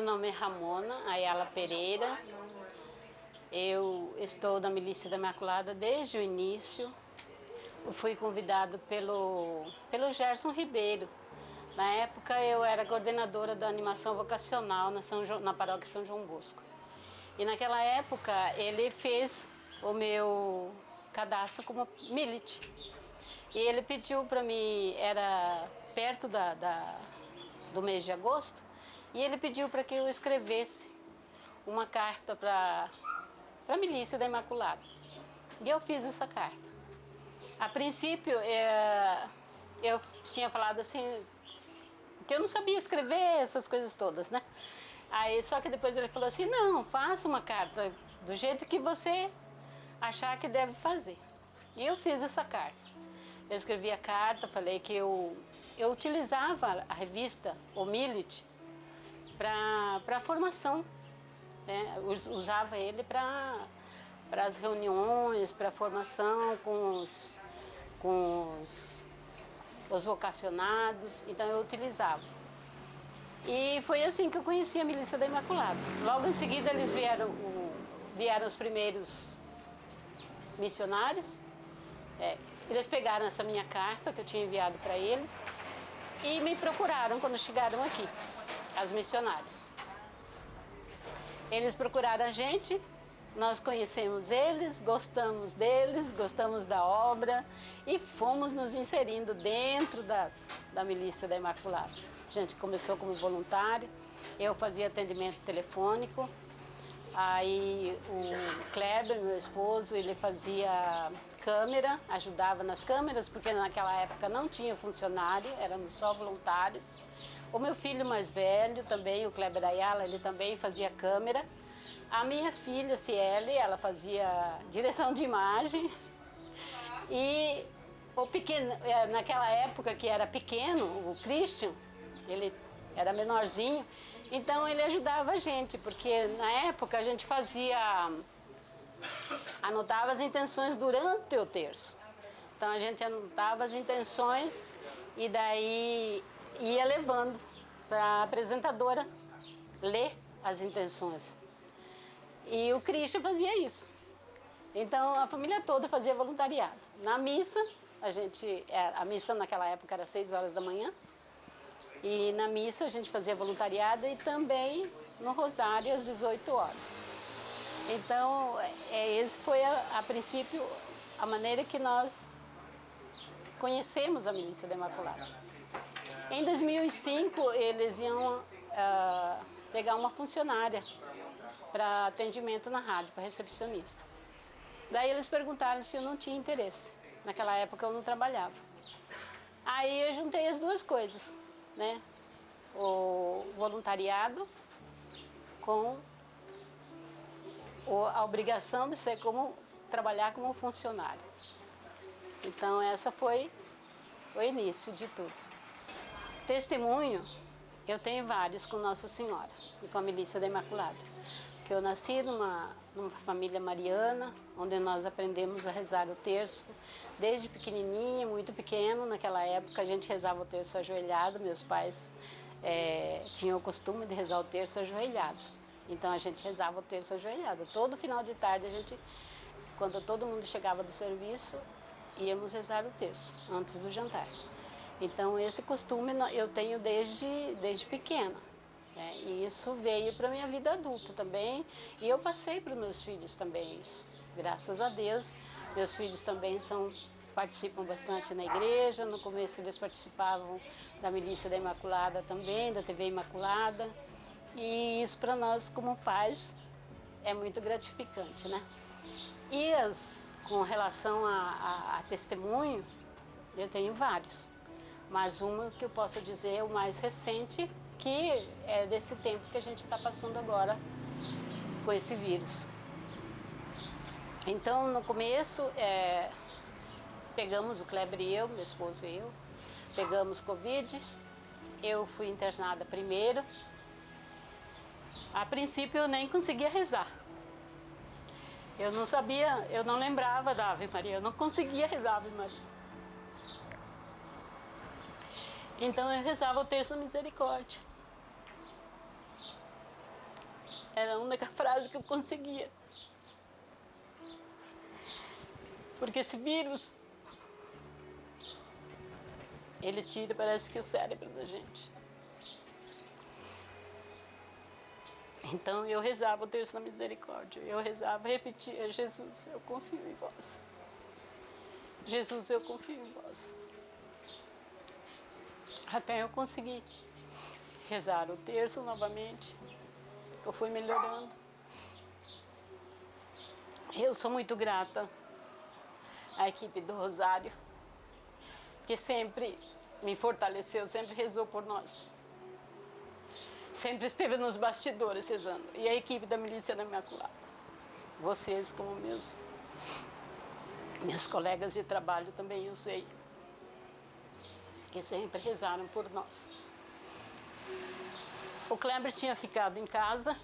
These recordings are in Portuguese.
nome é Ramona Ayala Pereira. Eu estou na Milícia da Imaculada desde o início. Eu fui convidado pelo Gerson Ribeiro. Na época eu era coordenadora da animação vocacional na paróquia São João Bosco. E naquela época ele fez o meu cadastro como milite. E ele pediu para mim, era perto do mês de agosto, e ele pediu para que eu escrevesse uma carta para a Milícia da Imaculada. E eu fiz essa carta. A princípio, eu tinha falado assim, que eu não sabia escrever essas coisas todas, né? Aí, só que depois ele falou assim, não, faça uma carta do jeito que você achar que deve fazer. E eu fiz essa carta. Eu escrevi a carta, falei que eu utilizava a revista, o Milite, para formação, né? Usava ele para as reuniões, para a formação com os vocacionados, então eu utilizava. E foi assim que eu conheci a Milícia da Imaculada. Logo em seguida eles vieram os primeiros missionários. Eles pegaram essa minha carta que eu tinha enviado para eles e me procuraram quando chegaram aqui, as missionárias. Eles procuraram a gente, nós conhecemos eles, gostamos da obra e fomos nos inserindo dentro da Milícia da Imaculada. A gente começou como voluntário, eu fazia atendimento telefônico, aí o Kleber, meu esposo, ele fazia câmera, ajudava nas câmeras, porque naquela época não tinha funcionário, éramos só voluntários. O meu filho mais velho também, o Kleber Ayala, ele também fazia câmera. A minha filha, Ciele, ela fazia direção de imagem. E o pequeno, naquela época que era pequeno, o Christian, ele era menorzinho, então ele ajudava a gente, porque na época a gente anotava as intenções durante o terço. Então a gente anotava as intenções e daí ia levando para a apresentadora ler as intenções. E o Christian fazia isso. Então a família toda fazia voluntariado. Na missa, a missa naquela época era 6 horas da manhã, e na missa a gente fazia voluntariado e também no rosário às 18 horas. Então, esse foi a princípio a maneira que nós conhecemos a Milícia da Imaculada. Em 2005, eles iam pegar uma funcionária para atendimento na rádio, para recepcionista. Daí eles perguntaram se eu não tinha interesse. Naquela época eu não trabalhava. Aí eu juntei as duas coisas, né? O voluntariado com a obrigação de trabalhar como funcionário. Então essa foi o início de tudo. Testemunho, eu tenho vários com Nossa Senhora e com a Milícia da Imaculada. Que eu nasci numa família mariana, onde nós aprendemos a rezar o terço desde pequenininha, muito pequeno. Naquela época a gente rezava o terço ajoelhado, meus pais tinham o costume de rezar o terço ajoelhado. Então a gente rezava o terço ajoelhado. Todo final de tarde, quando todo mundo chegava do serviço, íamos rezar o terço, antes do jantar. Então esse costume eu tenho desde pequena. E isso veio para a minha vida adulta também, e eu passei para os meus filhos também isso, graças a Deus. Meus filhos também participam bastante na igreja. No começo eles participavam da Milícia da Imaculada também, da TV Imaculada, e isso para nós como pais é muito gratificante, né? E com relação a testemunho, eu tenho vários, mas uma que eu posso dizer é o mais recente, que é desse tempo que a gente está passando agora com esse vírus. Então, no começo, pegamos o Kleber e eu, meu esposo e eu, pegamos Covid, eu fui internada primeiro. A princípio eu nem conseguia rezar. Eu não sabia, eu não lembrava da Ave Maria, eu não conseguia rezar a Ave Maria. Então eu rezava o terço da misericórdia. era a única frase que eu conseguia. Porque esse vírus, ele tira, parece que o cérebro da gente. Então eu rezava o terço da misericórdia, eu rezava, repetia: Jesus, eu confio em vós. Jesus, eu confio em vós. Até eu conseguir rezar o terço novamente, eu fui melhorando. Eu sou muito grata à equipe do Rosário, que sempre me fortaleceu, sempre rezou por nós. Sempre esteve nos bastidores rezando. E a equipe da Milícia da Imaculada. Vocês, como meus colegas de trabalho, também eu sei, que sempre rezaram por nós. O Kleber tinha ficado em casa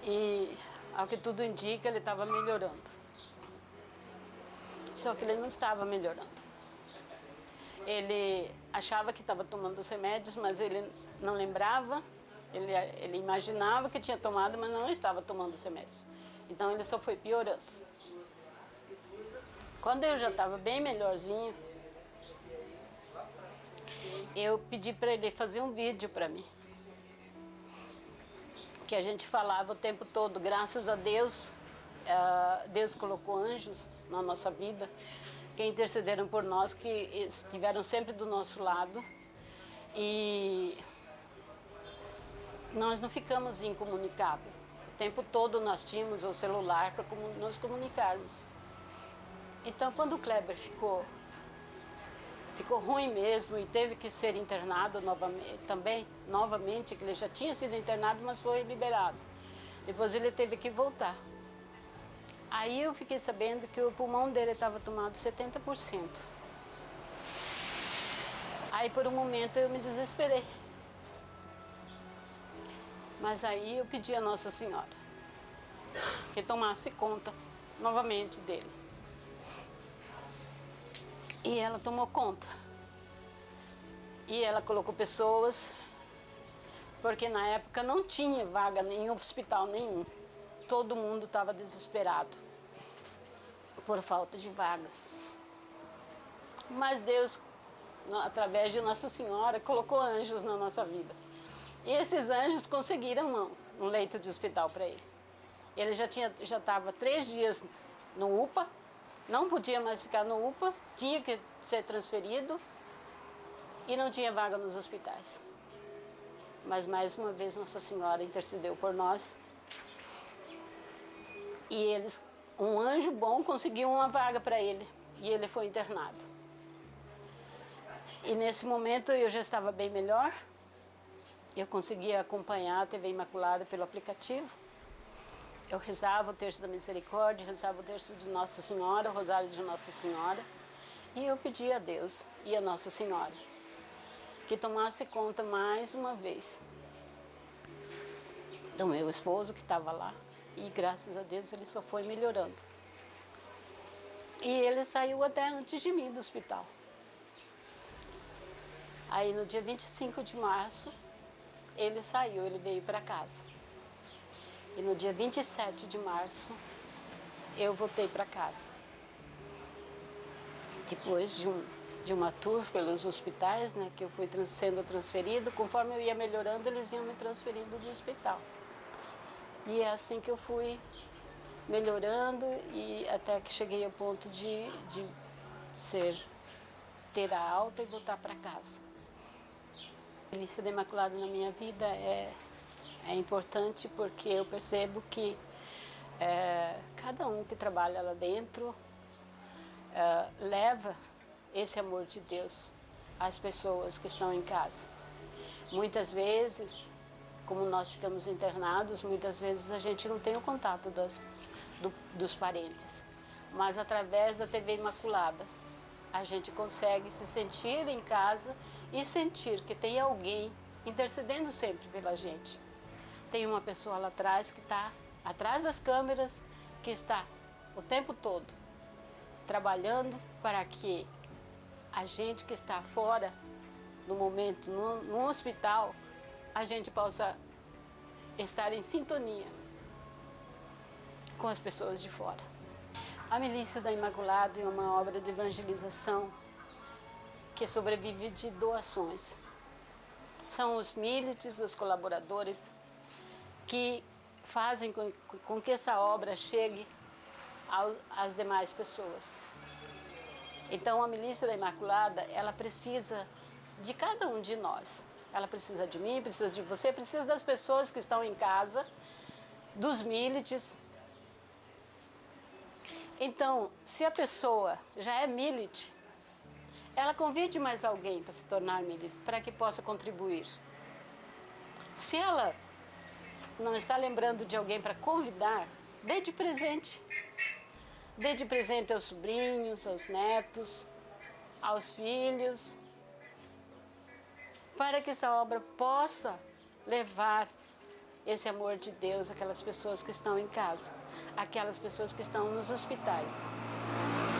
e, ao que tudo indica, ele estava melhorando. Só que ele não estava melhorando. Ele achava que estava tomando os remédios, mas ele não lembrava, ele imaginava que tinha tomado, mas não estava tomando os remédios. Então ele só foi piorando. Quando eu já estava bem melhorzinho, eu pedi para ele fazer um vídeo para mim. Que a gente falava o tempo todo: graças a Deus, Deus colocou anjos na nossa vida, que intercederam por nós, que estiveram sempre do nosso lado. E nós não ficamos incomunicáveis. O tempo todo nós tínhamos o celular para nos comunicarmos. Então, quando o Kleber ficou ruim mesmo e teve que ser internado novamente, que ele já tinha sido internado, mas foi liberado. Depois ele teve que voltar. Aí eu fiquei sabendo que o pulmão dele estava tomado 70%. Aí por um momento eu me desesperei. Mas aí eu pedi a Nossa Senhora que tomasse conta novamente dele. E ela tomou conta. E ela colocou pessoas, porque na época não tinha vaga em hospital nenhum. Todo mundo estava desesperado por falta de vagas. Mas Deus, através de Nossa Senhora, colocou anjos na nossa vida. E esses anjos conseguiram um leito de hospital para ele. Ele já estava 3 dias no UPA, não podia mais ficar no UPA, tinha que ser transferido e não tinha vaga nos hospitais. Mas mais uma vez Nossa Senhora intercedeu por nós. E um anjo bom conseguiu uma vaga para ele e ele foi internado. E nesse momento eu já estava bem melhor, eu conseguia acompanhar a TV Imaculada pelo aplicativo. Eu rezava o terço da misericórdia, rezava o terço de Nossa Senhora, o rosário de Nossa Senhora, e eu pedia a Deus e a Nossa Senhora que tomasse conta mais uma vez do meu esposo que estava lá. E graças a Deus ele só foi melhorando. E ele saiu até antes de mim do hospital. Aí no dia 25 de março, ele saiu, ele veio para casa. E no dia 27 de março, eu voltei para casa. Depois de uma tour pelos hospitais, né, que eu fui sendo transferido, conforme eu ia melhorando, eles iam me transferindo de hospital. E é assim que eu fui melhorando e até que cheguei ao ponto de ter a alta e voltar para casa. A Milícia da Imaculada na minha vida é importante porque eu percebo que cada um que trabalha lá dentro leva esse amor de Deus às pessoas que estão em casa. Muitas vezes, como nós ficamos internados, muitas vezes a gente não tem o contato dos parentes. Mas através da TV Imaculada, a gente consegue se sentir em casa e sentir que tem alguém intercedendo sempre pela gente. Tem uma pessoa lá atrás que está atrás das câmeras, que está o tempo todo trabalhando para que a gente que está fora, no momento, no hospital, a gente possa estar em sintonia com as pessoas de fora. A Milícia da Imaculada é uma obra de evangelização que sobrevive de doações. São os milites, os colaboradores que fazem com que essa obra chegue às demais pessoas. Então a Milícia da Imaculada, ela precisa de cada um de nós. Ela precisa de mim, precisa de você, precisa das pessoas que estão em casa, dos milites. Então, se a pessoa já é milite, ela convide mais alguém para se tornar milite, para que possa contribuir. Se ela não está lembrando de alguém para convidar, dê de presente. Dê de presente aos sobrinhos, aos netos, aos filhos, para que essa obra possa levar esse amor de Deus àquelas pessoas que estão em casa, aquelas pessoas que estão nos hospitais,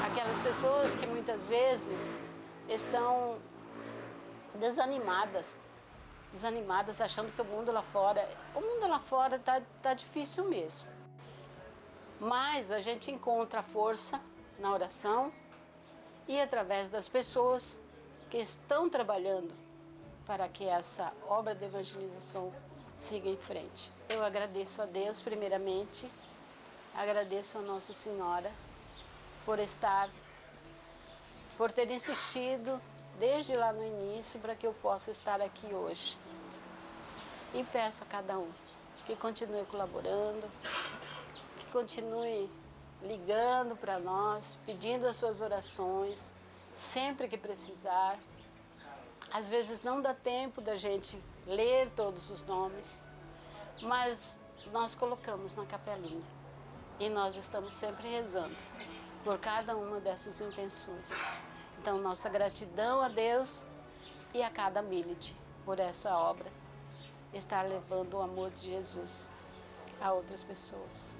aquelas pessoas que muitas vezes estão desanimadas, achando que o mundo lá fora tá difícil mesmo. Mas a gente encontra força na oração e através das pessoas que estão trabalhando para que essa obra de evangelização siga em frente. Eu agradeço a Deus primeiramente, agradeço a Nossa Senhora por ter insistido desde lá no início para que eu possa estar aqui hoje. E peço a cada um que continue colaborando, que continue ligando para nós, pedindo as suas orações, sempre que precisar. Às vezes não dá tempo da gente ler todos os nomes, mas nós colocamos na capelinha e nós estamos sempre rezando por cada uma dessas intenções. Então, nossa gratidão a Deus e a cada milite por essa obra, estar levando o amor de Jesus a outras pessoas.